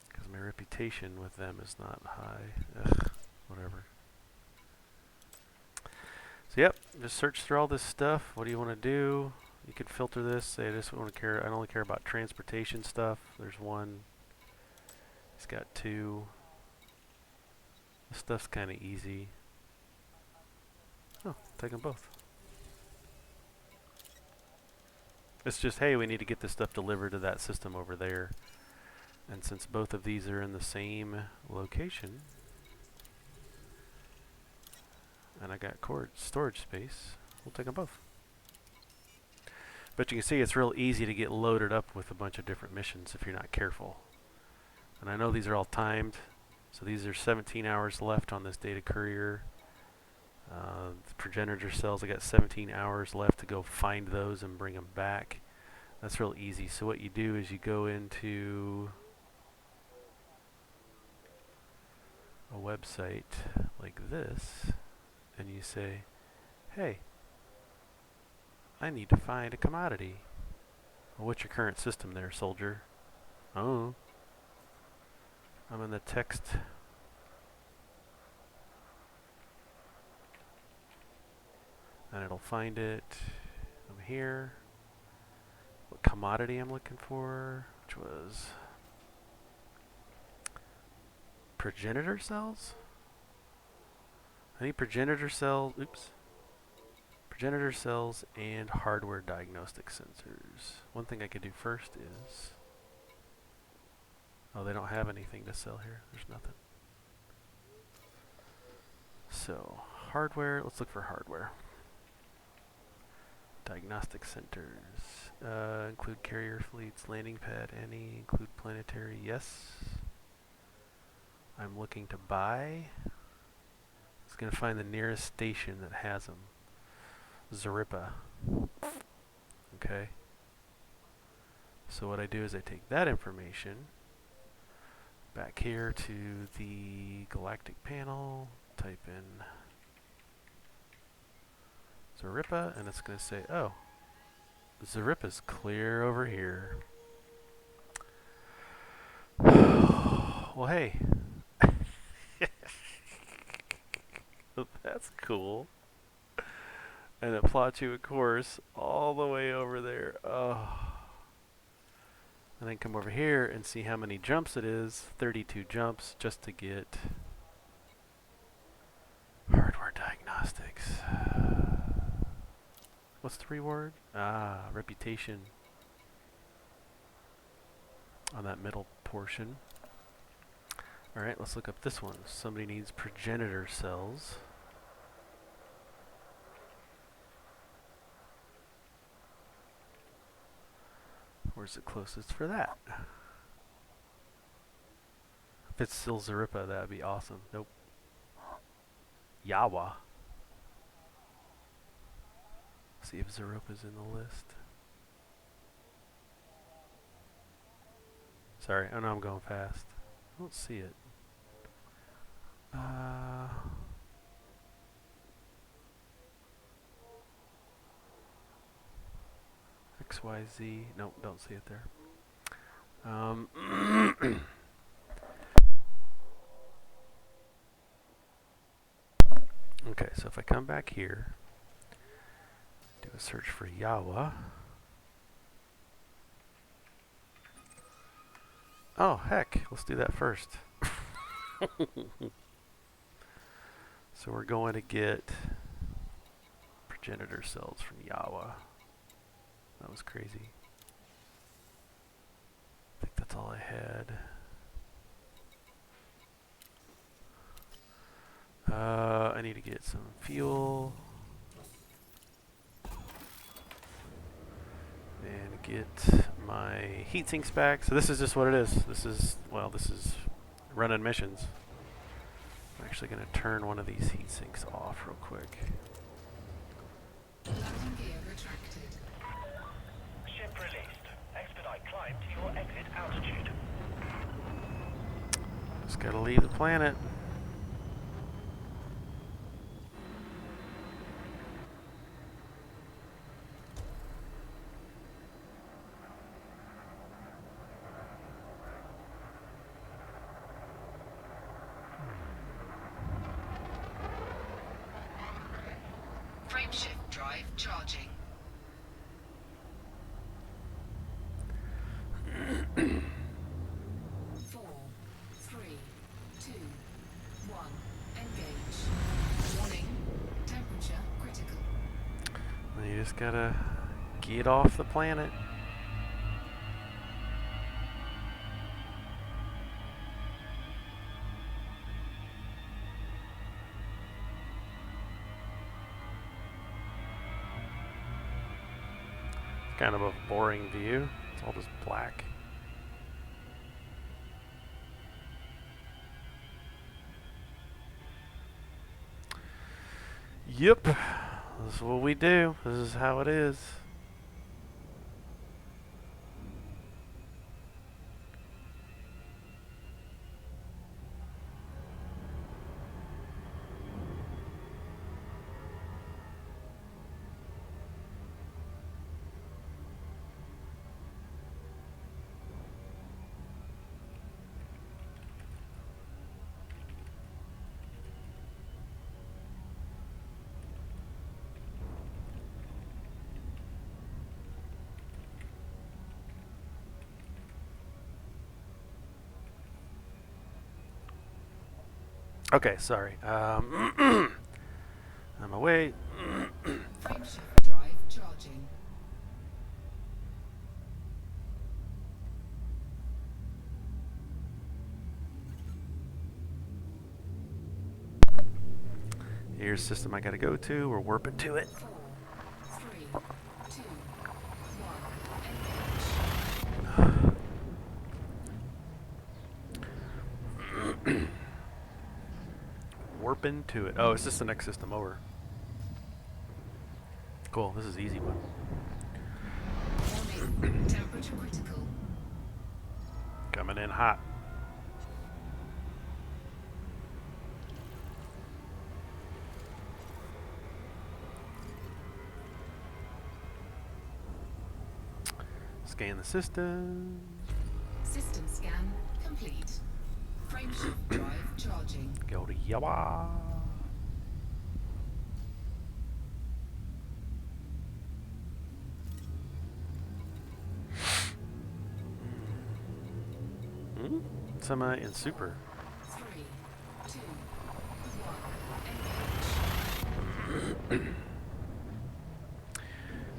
Because my reputation with them is not high. Ugh, whatever. So yep, just search through all this stuff. What do you want to do? You could filter this. Say I just want to care. I only care about transportation stuff. There's one. He's got two. This stuff's kind of easy. Oh, take them both. It's just, hey, we need to get this stuff delivered to that system over there. And since both of these are in the same location, and I got storage space, we'll take them both. But you can see it's real easy to get loaded up with a bunch of different missions if you're not careful. And I know these are all timed. So these are 17 hours left on this data courier. The progenitor cells, I got 17 hours left to go find those and bring them back. That's real easy. So what you do is you go into a website like this and you say, hey, I need to find a commodity. Well, what's your current system there, soldier? Oh, I'm in the text. And it'll find it. I'm here. What commodity I'm looking for, which was progenitor cells? I need progenitor cells. Oops. Progenitor cells and hardware diagnostic sensors. One thing I could do first is... Oh, they don't have anything to sell here. There's nothing. So, hardware. Let's look for hardware. Diagnostic centers. Include carrier fleets, landing pad, any. Include planetary, yes. I'm looking to buy. It's going to find the nearest station that has them. Zarippa. Okay. So what I do is I take that information back here to the galactic panel, type in Zarippa, and it's going to say, oh, Zarippa's clear over here. Well, hey. That's cool. And it plots you a course all the way over there. Oh. And then come over here and see how many jumps it is. 32 jumps just to get hardware diagnostics. What's the reward? Ah, reputation on that middle portion. Alright, let's look up this one. Somebody needs progenitor cells. Where's the closest for that? If it's still Zaripa, that'd be awesome. Nope. Yawa. See if Zaripa's in the list. Sorry, I know I'm going fast. I don't see it. XYZ. Nope, don't see it there. Okay, so if I come back here, do a search for Yawa. Oh, heck, let's do that first. So we're going to get progenitor cells from Yawa. That was crazy. I think that's all I had. I need to get some fuel. And get my heat sinks back. So this is just what it is. This is running missions. I'm actually going to turn one of these heat sinks off real quick. Landing gear retracted. Ship released. Expedite climb to your exit altitude. Just got to leave the planet. Frameshift drive charging. 4, 3, 2, 1. Engage. Warning. Temperature critical. And you just got to get off the planet. Kind of a boring view. It's all just black. Yep. This is what we do. This is how it is. Okay, sorry. I'm away. Frameshift drive charging. Here's system I gotta go to. We're warping to it. 4, 3, 2, 1. Engage. Warping to it. Oh, it's just the next system over. Cool. This is easy one. Warning. Temperature critical. Coming in hot. Scan the system. System scan complete. Frameshift drive charging. Go to Yawa. Semi and super. 3, 2, 1. Engage.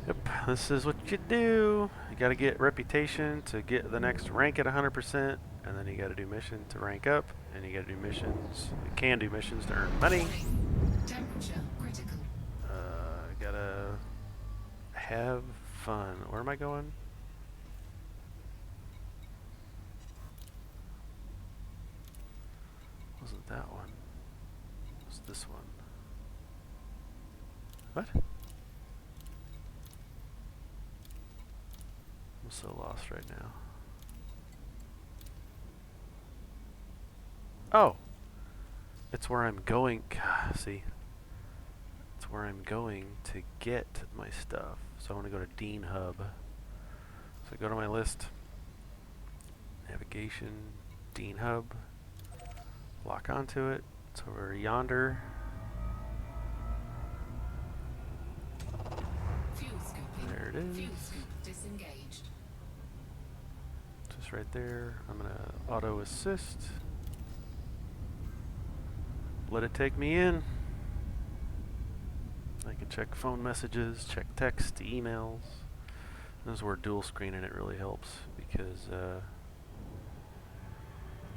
Yep, this is what you do. You got to get reputation to get the next rank at 100%, and then you got to do mission to rank up, and you got to do missions. You can do missions to earn money. Temperature critical. Gotta have fun. Where am I going? Wasn't that one? It was this one. What? I'm so lost right now. Oh! It's where I'm going. See? It's where I'm going to get my stuff. So I want to go to Dean Hub. So I go to my list. Navigation. Dean Hub. Lock onto it. It's over yonder. Fuel scooping. There it is. Fuel scoop disengaged. Just right there. I'm going to auto assist. Let it take me in. I can check phone messages, check text, emails. This is where dual screening it really helps because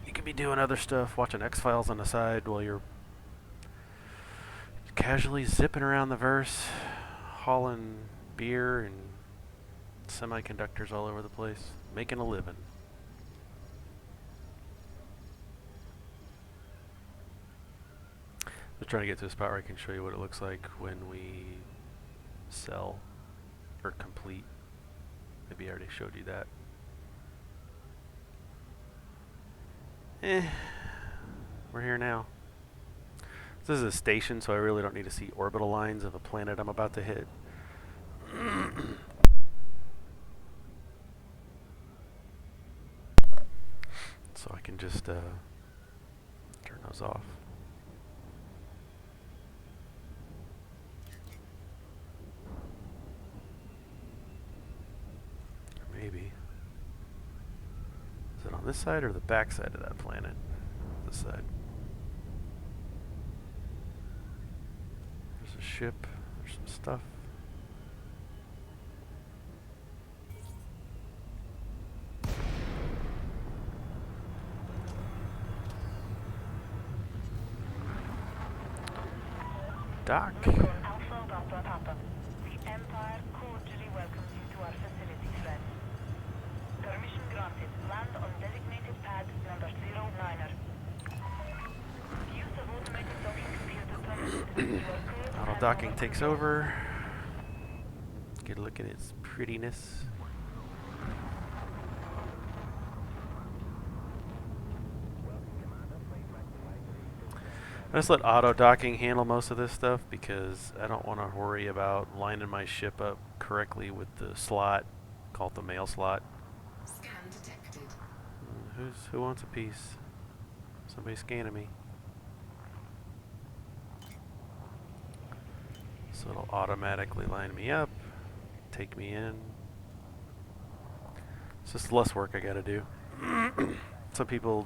you can be doing other stuff, watching X-Files on the side while you're casually zipping around the verse, hauling beer and semiconductors all over the place, making a living. Just trying to get to a spot where I can show you what it looks like when we sell or complete. Maybe I already showed you that. We're here now. This is a station, so I really don't need to see orbital lines of a planet I'm about to hit. So I can just turn those off. Or maybe. Is it on this side or the back side of that planet? This side. There's a ship. There's some stuff. Dock. Recon Alpha Papa Papa. The Empire cordially welcomes you to our facility, friend. Permission granted. Land on designated pad number 09er. Use of automated docking computer permitted. You are clear to Auto hand docking over takes control. over. Get a look at its prettiness. I just let auto docking handle most of this stuff because I don't want to worry about lining my ship up correctly with the slot, called the mail slot. Scan detected. Who wants a piece? Somebody scanning me. So it'll automatically line me up, take me in. It's just less work I gotta do. Some people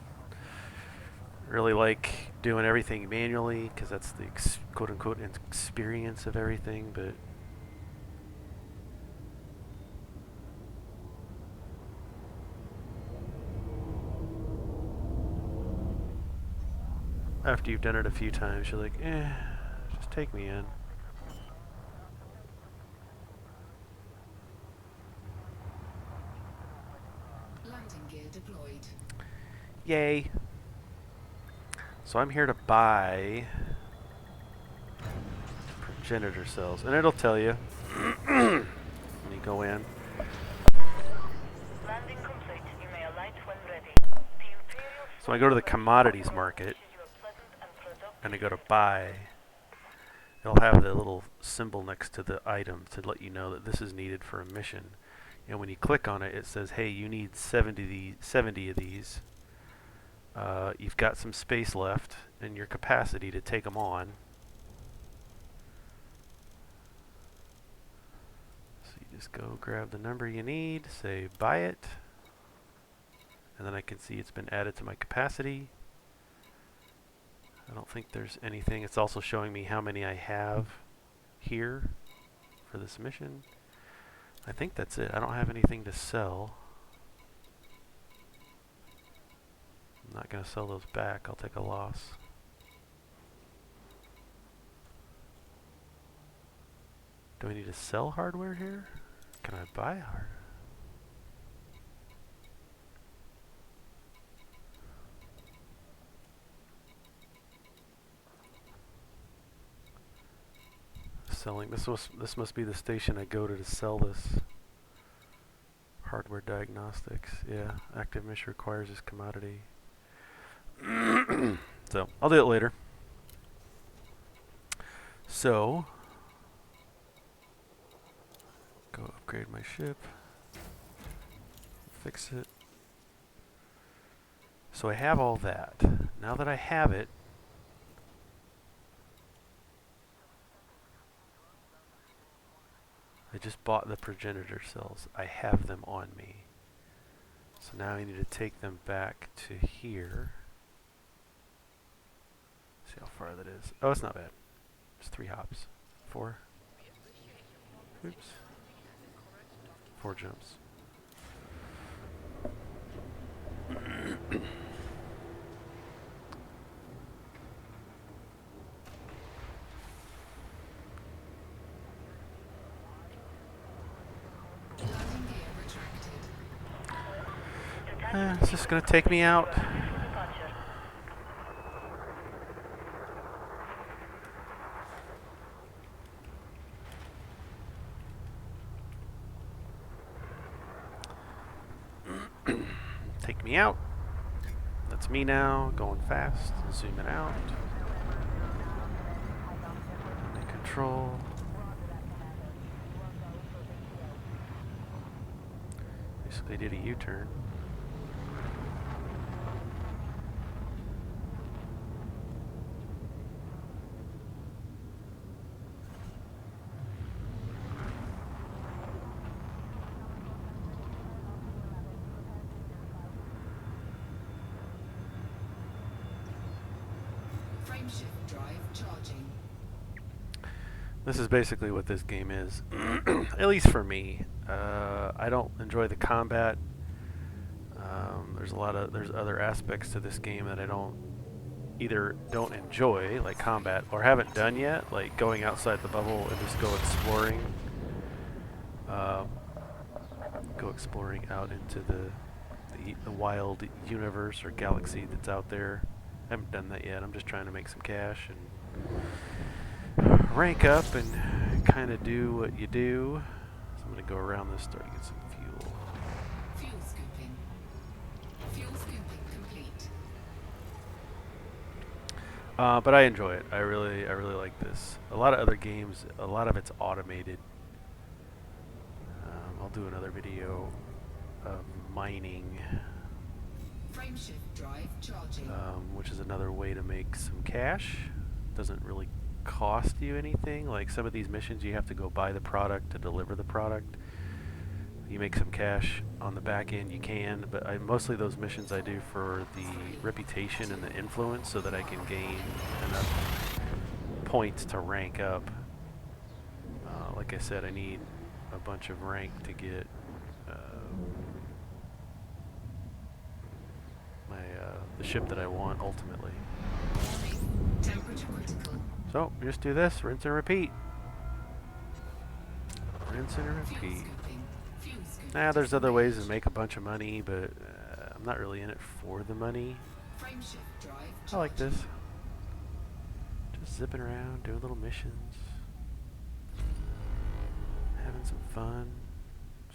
really like doing everything manually because that's the quote-unquote experience of everything, but after you've done it a few times, you're like, just take me in. Landing gear deployed. Yay. So I'm here to buy progenitor cells, and it'll tell you when you go in. Landing complete. You may alight when ready. The Imperial So I go to the commodities market wishes you a pleasant and productive and I go to buy. It'll have the little symbol next to the item to let you know that this is needed for a mission. And when you click on it, it says, hey, you need 70 of these. You've got some space left in your capacity to take them on. So you just go grab the number you need, say buy it, and then I can see it's been added to my capacity. I don't think there's anything. It's also showing me how many I have here for this mission. I think that's it. I don't have anything to sell. I'm not going to sell those back. I'll take a loss. Do I need to sell hardware here? Can I buy hardware? Selling. This must be the station I go to sell this. Hardware diagnostics. Yeah, active mission requires this commodity. So I'll do it later. So go upgrade my ship. Fix it. So I have all that. Now that I have it, I just bought the progenitor cells. I have them on me. So now I need to take them back to here. See how far that is. Oh, it's not bad. It's 3 hops. 4. Oops. 4 jumps. Landing gear retracted. It's just going to take me out. Departure. Take me out. That's me now, going fast, zooming out. Make control. Basically did a U-turn. Frameshift drive charging. This is basically what this game is, at least for me. I don't enjoy the combat. There's other aspects to this game that I either don't enjoy, like combat, or haven't done yet, like going outside the bubble and just go exploring. Go exploring out into the wild universe or galaxy that's out there. I haven't done that yet. I'm just trying to make some cash and rank up and kind of do what you do. So I'm going to go around this store to get some fuel. Fuel scooping. Fuel scooping complete. But I enjoy it. I really like this. A lot of other games, a lot of it's automated. I'll do another video of mining, Frameshift drive charging. which is another way to make some cash. Doesn't really cost you anything. Like some of these missions, you have to go buy the product to deliver the product. You make some cash on the back end, you can, but mostly those missions I do for the reputation and the influence so that I can gain enough points to rank up. Like I said, I need a bunch of rank to get the ship that I want ultimately. Warning. Temperature critical. So, we just do this, rinse and repeat. Rinse and Fuel repeat. scooping. Fuel scooping. Nah, there's other ways to make a bunch of money, but I'm not really in it for the money. Frameshift drive I like charging. this. Just zipping around, doing little missions. Having some fun.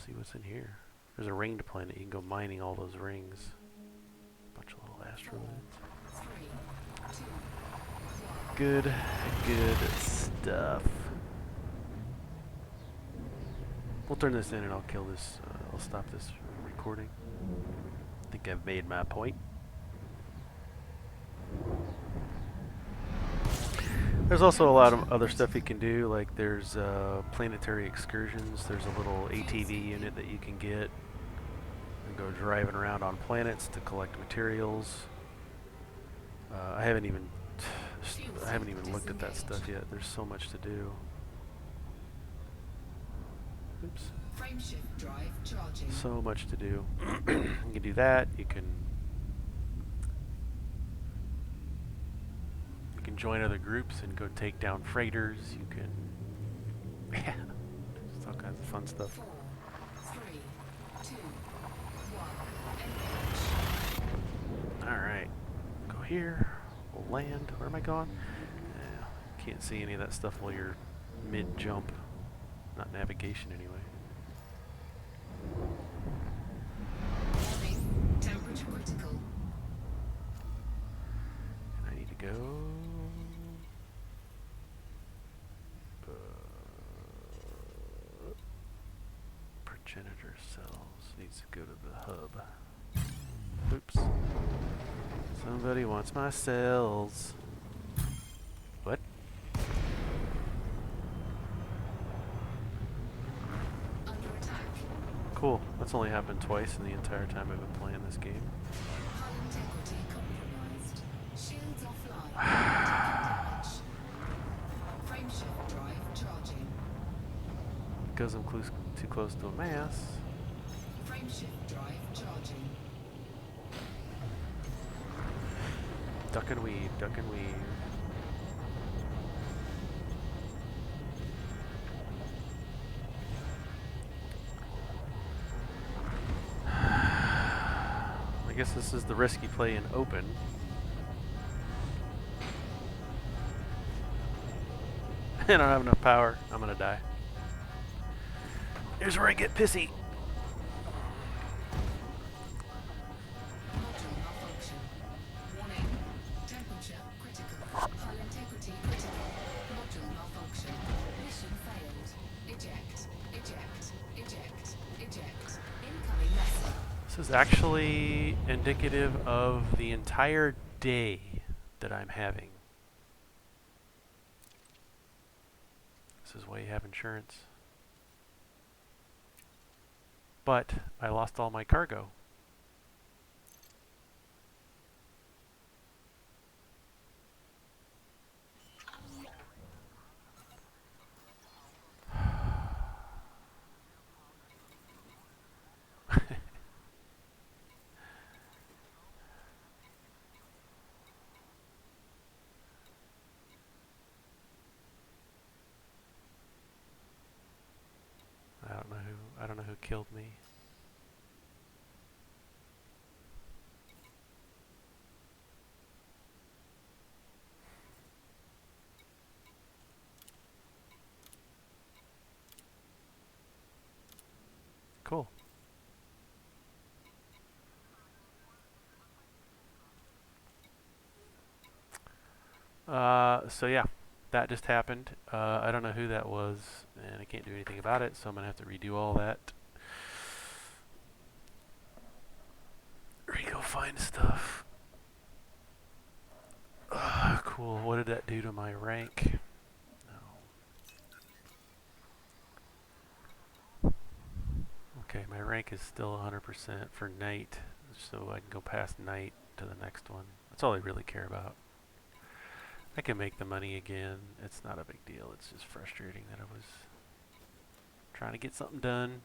See what's in here. There's a ringed planet. You can go mining all those rings. Bunch of little asteroids. 3, 2, Good stuff. We'll turn this in and I'll kill this. I'll stop this recording. I think I've made my point. There's also a lot of other stuff you can do, like there's planetary excursions. There's a little ATV unit that you can get and go driving around on planets to collect materials. I haven't even looked at that stuff yet. There's so much to do. Oops. Frameshift drive charging. So much to do. You can do that. You can join other groups and go take down freighters. You can yeah, just all kinds of fun stuff. 4, 3, 2, 1. Engage. All right, go here. We'll land. Where am I going? Yeah, can't see any of that stuff while you're mid-jump. Not navigation anyway. Warning. Temperature critical. And I need to go. Progenitor cells needs to go to the hub. Oops. Somebody wants my cells. What? Under attack. Cool. That's only happened twice in the entire time I've been playing this game. Hull integrity compromised. Shields offline. Taking damage. Frameshift drive charging. Because I'm too close to a mass. Frameshift drive charging. Duck and weave, duck and weave. I guess this is the risky play in open. I don't have enough power. I'm gonna die. Here's where I get pissy. Module malfunction. Warning. Temperature critical. Hull integrity critical. Module malfunction. Mission failed. Eject. Eject. Eject. Eject. Incoming message. This is actually indicative of the entire day that I'm having. This is why you have insurance. But I lost all my cargo. I don't know who killed me. Cool. So yeah, that just happened. I don't know who that was, and I can't do anything about it, so I'm gonna have to redo all that. Go find stuff. Cool. What did that do to my rank? No. Okay, my rank is still 100% for night, so I can go past night to the next one. That's all I really care about. I can make the money again. It's not a big deal. It's just frustrating that I was trying to get something done.